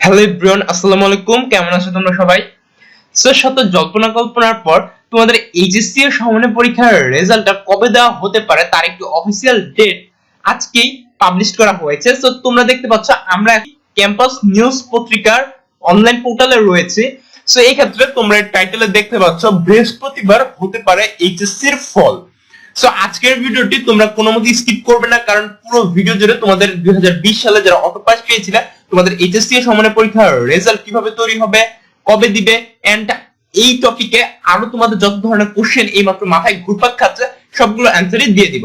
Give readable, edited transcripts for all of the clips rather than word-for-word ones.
Hello everyone, আসসালামু আলাইকুম। কেমন আছো তোমরা সবাই? সো শত জল্পনা কল্পনার পর তোমাদের এইচএসসি এর সমমানের পরীক্ষার রেজাল্টটা কবে দেওয়া হতে পারে তার একটি অফিসিয়াল ডেট আজকেই পাবলিশ করা হয়েছে। সো তোমরা দেখতে পাচ্ছ আমরা ক্যাম্পাস নিউজ পত্রিকার অনলাইন পোর্টালে রয়েছে। সো এই ক্ষেত্রে তোমরা টাইটেলে দেখতে পাচ্ছ বৃহস্পতিবার হতে পারে এইচএসসি এর ফল। সো আজকের ভিডিওটি তোমরা কোনো মতে স্কিপ করবে না, কারণ পুরো ভিডিও জুড়ে তোমাদের 2020 সালে যারা অটো পাস পেয়েছিল তোমাদের এইচএসসি এর সমমানের পরীক্ষার রেজাল্ট কিভাবে তৈরি হবে, কবে দিবে, এন্ড এই টপিকে আরো তোমাদের যত ধরনের কোশ্চেন এই মাত্র মাথায় ঘুরপাক খাচ্ছে সবগুলো অ্যানসারই দিয়ে দিব।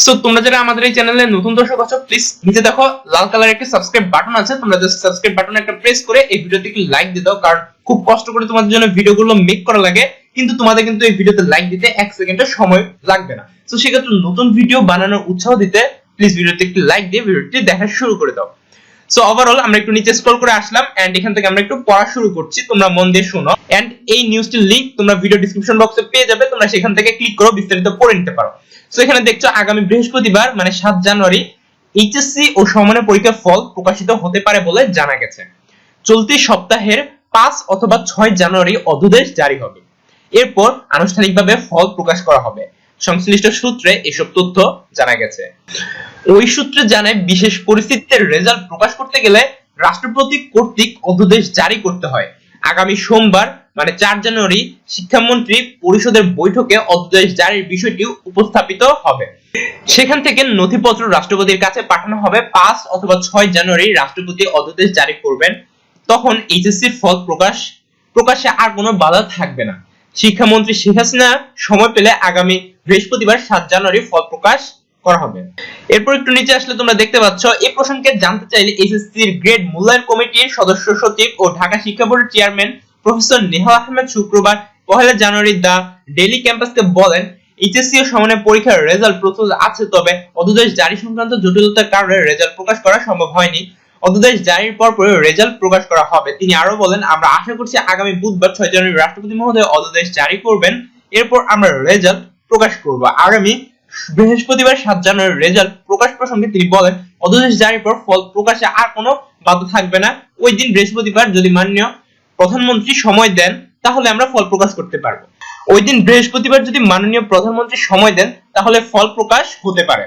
সো তোমরা যারা আমাদের এই চ্যানেলে নতুন দর্শক আছো, প্লিজ নিচে দেখো লাল কালারের একটা সাবস্ক্রাইব বাটন আছে, তোমরা জাস্ট সাবস্ক্রাইব বাটনে একটা প্রেস করে এই ভিডিওতে একটু লাইক দিয়ে দাও, কারণ খুব কষ্ট করে তোমাদের জন্য ভিডিওগুলো মেক করা লাগে, কিন্তু তোমাদের কিন্তু এই ভিডিওতে লাইক দিতে 1 সেকেন্ডের সময় লাগবে না। সো সেক্ষেত্রে নতুন ভিডিও বানানোর উৎসাহ দিতে প্লিজ ভিডিওতে একটু লাইক দিয়ে ভিডিওটি দেখা শুরু করে দাও। সো ওভারঅল আমরা একটু নিচে স্ক্রল করে আসলাম এন্ড এখান থেকে আমরা একটু পড়া শুরু করছি, তোমরা মন দিয়ে শোনো। এন্ড এই নিউজটির লিংক তোমরা ভিডিও ডেসক্রিপশন বক্সে পেয়ে যাবে, তোমরা সেখান থেকে ক্লিক করো বিস্তারিত পড়ে নিতে পারো। সো এখানে দেখছো আগামী বৃহস্পতিবার মানে 7 জানুয়ারি এইচএসসি ও সমমানের পরীক্ষার ফল প্রকাশিত হতে পারে বলে জানা গেছে। চলতি সপ্তাহের 5 অথবা 6 জানুয়ারি অধ্যাদেশ জারি হবে, এরপর আনুষ্ঠানিকভাবে ফল প্রকাশ করা হবে। সংশ্লিষ্ট সূত্রে এসব তথ্য জানা গেছে। ওই সূত্রে জানায় বিশেষ পরিস্থিতিতে রেজাল্ট প্রকাশ করতে গেলে রাষ্ট্রপতি কর্তৃক অধ্যাদেশ জারি করতে হয়। আগামী সোমবার মানে 4 জানুয়ারি শিক্ষামন্ত্রী পরিষদের বৈঠকে অধ্যাদেশ জারির বিষয়টি উপস্থাপিত হবে। সেখান থেকে নথিপত্র রাষ্ট্রপতির কাছে পাঠানো হবে। 5 অথবা 6 জানুয়ারি রাষ্ট্রপতি অধ্যাদেশ জারি করবেন। তখন এইচএসসি ফল প্রকাশে আর কোনো বাধা থাকবে না। শিক্ষামন্ত্রী শেখ হাসিনা সময় পেলে আগামী বৃহস্পতিবার 7 জানুয়ারি ফল প্রকাশ করা হবে। এরপর একটু নিচে আসলে তোমরা দেখতে পাচ্ছ এই প্রসঙ্গে জানতে চাইলে এসএসসি এর গ্রেড মূল্যায়ন কমিটির সদস্য সচিব ও ঢাকা শিক্ষা বোর্ডের চেয়ারম্যান প্রফেসর নেহা আহমেদ শুক্রবার 1 জানুয়ারি দা ডেইলি ক্যাম্পাসকে বলেন, এইচএসসি ও সমমানের পরীক্ষার রেজাল্ট প্রস্তুত আছে, তবে অধ্যাদেশ জারি সংক্রান্ত জটিলতার কারণে রেজাল্ট প্রকাশ করা সম্ভব হয়নি। অধ্যাদেশ জারির পর রেজাল্ট প্রকাশ করা হবে। তিনি আরো বলেন, আমরা আশা করছি আগামী বুধবার 6 জানুয়ারি রাষ্ট্রপতি মহোদয় অধ্যাদেশ জারি করবেন, এরপর আমরা রেজাল্ট প্রকাশ করব। আগামী বৃহস্পতিবার 7 জানুয়ারি রেজাল্ট প্রকাশ প্রসঙ্গে তিনি বলেন, অধ্যাদেশ জারির পর ফল প্রকাশে আর কোনো বাধা থাকবে না। ওই দিন বৃহস্পতিবার যদি মাননীয় প্রধানমন্ত্রী সময় দেন তাহলে আমরা ফল প্রকাশ করতে পারবো। ওই দিন বৃহস্পতিবার যদি মাননীয় প্রধানমন্ত্রী সময় দেন তাহলে ফল প্রকাশ হতে পারে।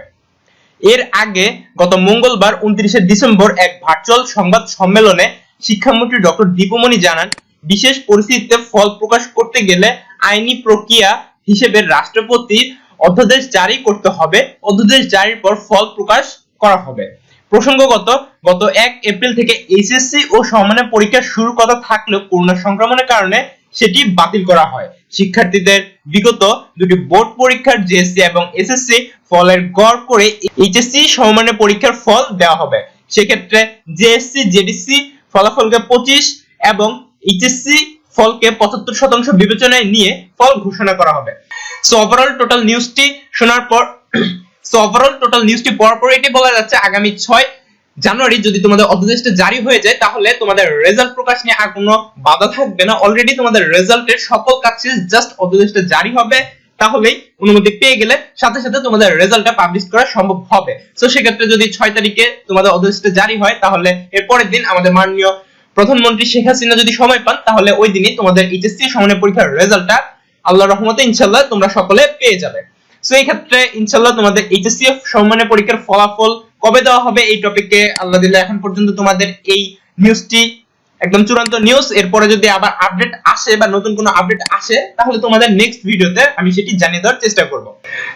এর আগে গত মঙ্গলবার 29 ডিসেম্বর এক ভার্চুয়াল সংবাদ সম্মেলনে শিক্ষামন্ত্রী ডক্টর দীপুমণি জানান, বিশেষ পরিস্থিতিতে ফল প্রকাশ করতে গেলে আইনি প্রক্রিয়া হিসেবে রাষ্ট্রপতির অধ্যাদেশ জারি করতে হবে। অধ্যাদেশ জারির পর ফল প্রকাশ করা হবে। প্রসঙ্গগত গত 1 এপ্রিল থেকে এইচএসসি ও সমমানের পরীক্ষা শুরুর কথা থাকলেও করোনা সংক্রমণের কারণে সেটি বাতিল করা হয়। শিক্ষার্থীদের বিগত দুটি বোর্ড পরীক্ষার জেএসসি এবং এসএসসি ফলের গড় করে এইচএসসি সমমানের পরীক্ষার ফল দেওয়া হবে। সেক্ষেত্রে জেএসসি জেডিসি ফলাফলকে 25 এবং এইচএসসি ফলকে 75% বিবেচনায় নিয়ে ফল ঘোষণা করা হবে। সো ওভারঅল টোটাল নিউজটি পড়ার পর এটি বলা যাচ্ছে আগামী 6 জানুয়ারি যদি তোমাদের অধ্যাদেশটা জারি হয়ে যায় তাহলে তোমাদের রেজাল্ট প্রকাশ নিয়ে আর কোনো বাধা থাকবে না। অলরেডি তোমাদের রেজাল্টের সকল কাজ শেষ, জাস্ট অধ্যাদেশটা জারি হবে, তাহলেই অনুমতি পেয়ে গেলে সাথে সাথে তোমাদের রেজাল্টটা পাবলিশ করা সম্ভব হবে। সো সেক্ষেত্রে যদি 6 তারিখে তোমাদের অধ্যাদেশটা জারি হয় তাহলে এর পরের দিন আমাদের মাননীয় প্রধানমন্ত্রী শেখ হাসিনা যদি সময় পান তাহলে ওই দিনই তোমাদের এইচএসসি সমমানের পরীক্ষার রেজাল্টটা আল্লাহর রহমতে ইনশাআল্লাহ তোমরা সকলে পেয়ে যাবে। সো এই ক্ষেত্রে ইনশাআল্লাহ তোমাদের এইচএসসি সমমানের পরীক্ষার ফলাফল কবে দেওয়া হবে এই টপিকে আল্লাহ দিল্লাহ এখন পর্যন্ত তোমাদের এই নিউজটি একদম চূড়ান্ত নিউজ। এরপরে যদি আবার আপডেট আসে বা নতুন কোনো আপডেট আসে তাহলে তোমাদের নেক্সট ভিডিওতে আমি সেটি জানিয়ে দেওয়ার চেষ্টা করব।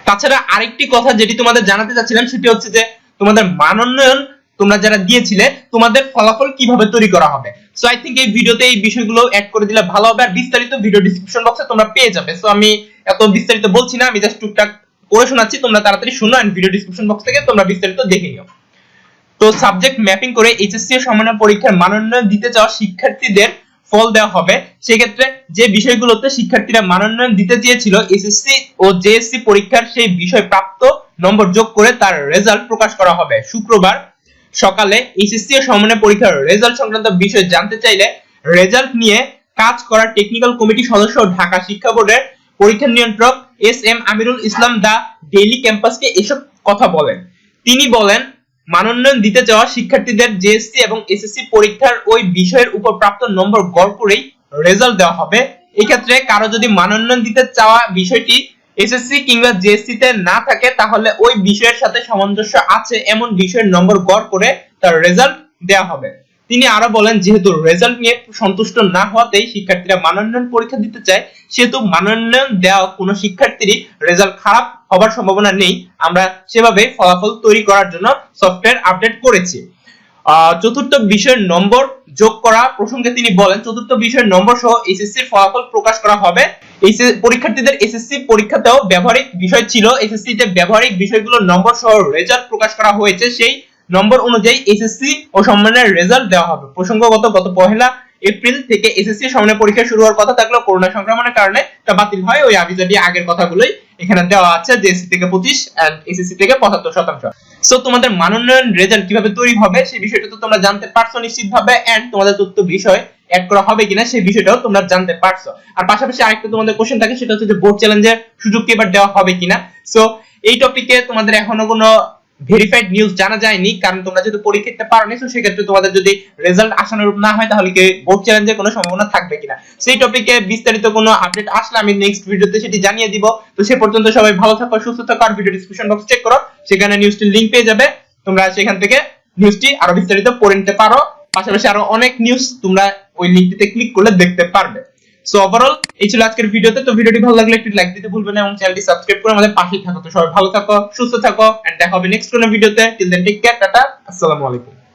তাছাড়া আরেকটি কথা যেটি তোমাদের জানাতে চাচ্ছিলাম সেটি হচ্ছে যে তোমাদের মানোন্নয়ন তোমরা যারা দিয়েছিলে তোমাদের ফলাফল কিভাবে তৈরি করা হবে। সো আই থিংক এই ভিডিওতে এই বিষয়গুলো অ্যাড করে দিলে ভালো হবে, আর বিস্তারিত ভিডিও ডেসক্রিপশন বক্সে তোমরা পেয়ে যাবে। সো আমি এত বিস্তারিত বলছি না, আমি জাস্ট টুকটাক করে শোনাচ্ছি, তোমরা তাড়াতাড়ি শুনো এন্ড ভিডিও ডেসক্রিপশন বক্স থেকে তোমরা বিস্তারিত দেখে নিও। তো সাবজেক্ট ম্যাপিং করে এইচএসসি এর সমমানের পরীক্ষার মানোন্নয়ন দিতে চাওয়া শিক্ষার্থীদের ফল দেওয়া হবে। সেই ক্ষেত্রে যে বিষয়গুলোতে শিক্ষার্থীরা মানোন্নয়ন দিতে চেয়েছিল এসএসসি ও জেএসসি পরীক্ষার সেই বিষয় প্রাপ্ত নম্বর যোগ করে তার রেজাল্ট প্রকাশ করা হবে। শুক্রবার সকালে এইচএসসি এর সমমানের পরীক্ষার রেজাল্ট সংক্রান্ত বিষয় জানতে চাইলে রেজাল্ট নিয়ে কাজ করা টেকনিক্যাল কমিটি সদস্য ঢাকা শিক্ষা বোর্ডের পরীক্ষা নিয়ন্ত্রক এস এম আমিরুল ইসলাম দা ডেইলি ক্যাম্পাসকে এসব কথা বলেন। তিনি বলেন, মানোন্নয়ন দিতে চাওয়া শিক্ষার্থীদের জেএসসি এবং এসএসসি পরীক্ষার ওই বিষয়ের উপর প্রাপ্ত নম্বর গড় করেই রেজাল্ট দেওয়া হবে। এই ক্ষেত্রে কারো যদি মানোন্নয়ন দিতে চাওয়া বিষয়টি এসএসসি কিংবা জেএসসি তে না থাকে তাহলে ওই বিষয়ের সাথে সামঞ্জস্য আছে এমন বিষয়ের নম্বর গড় করে তার রেজাল্ট দেওয়া হবে। তিনি আরো বলেন, যেহেতু রেজাল্ট নিয়ে সন্তুষ্ট না হওয়াতেই শিক্ষার্থীরা মানোন্নয়ন পরীক্ষা দিতে চায়, সেহেতু মানোন্নয়ন দেওয়া কোনো শিক্ষার্থীরই রেজাল্ট খারাপ হবার সম্ভাবনা নেই। আমরা সেভাবে ফলাফল তৈরি করার জন্য সফটওয়্যার আপডেট করেছি। চতুর্থ বিষয়ের নম্বর যোগ করা প্রসঙ্গে তিনি বলেন, চতুর্থ বিষয়ের নম্বর সহ এসএসসি এর ফলাফল প্রকাশ করা হবে। পরীক্ষার্থীদের এসএসসি পরীক্ষাতেও ব্যবহারিক বিষয় ছিল, এসএসসি তে ব্যবহারিক বিষয়গুলোর নম্বর সহ রেজাল্ট প্রকাশ করা হয়েছে। সেই নম্বর অনুযায়ী এসএসসি ও সম্মানের রেজাল্ট দেওয়া হবে। প্রসঙ্গগত গত 1 এপ্রিল থেকে এসএসসি সম্মানের পরীক্ষা শুরু হওয়ার কথা থাকলেও করোনা সংক্রমণের কারণে তা বাতিল হয়। ওই আবিজাবি আগের কথাগুলোই এখানে দেওয়া আছে, জেএসসি থেকে 25 এন্ড এসএসসি থেকে 75%। সো তোমাদের মানোন্নয়ন রেজাল্ট কিভাবে তৈরি হবে সেই বিষয়টা তো তোমরা জানতে পারছো নিশ্চিতভাবে, এন্ড তোমাদের তথ্য বিষয় অ্যাড করা হবে কিনা সেই বিষয়টাও তোমরা জানতে পারছো। আর পাশাপাশি আরেকটা তোমাদের কোশ্চেন থাকে, সেটা হচ্ছে যে বোর্ড চ্যালেঞ্জের সুযোগ কি এবার দেওয়া হবে কিনা। সো এই টপিকে তোমাদের এখনো কোনো ভেরিফাইড নিউজ জানা যায়নি, কারণ তোমরা যদি পরীক্ষা দিতে পারোনি, তো সেক্ষেত্রে তোমাদের যদি রেজাল্ট আশানুরূপ না হয় তাহলে কি বোর্ড চ্যালেঞ্জের কোনো সম্ভাবনা থাকবে কিনা। সেই টপিকে বিস্তারিত কোনো আপডেট আসলে আমি নেক্সট ভিডিওতে সেটি জানিয়ে দিব। তো সে পর্যন্ত সবাই ভালো থাকো, সুস্থ থাকো, আর ভিডিও ডেসক্রিপশন বক্স চেক করো, সেখানে নিউজটির লিংক পেয়ে যাবে। তোমরা সেখান থেকে নিউজটি আরো বিস্তারিত পড়ে নিতে পারো। পাশাপাশি আরো অনেক নিউজ তোমরা ওই লিংকটিতে ক্লিক করলে দেখতে পারবে। সো ওভারঅল এই ছিল আজকের ভিডিওতে। তো ভিডিওটি ভালো লাগলে একটু লাইক দিতে ভুলবেন না এবং চ্যানেলটি সাবস্ক্রাইব করে আমাদের পাশেই থাকো। তো সবাই ভালো থাকো, সুস্থ থাকো, এন্ড দেখা হবে নেক্সট কোনো ভিডিওতে। টিল দেন টেক কেয়ার, টাটা, আসসালামু আলাইকুম।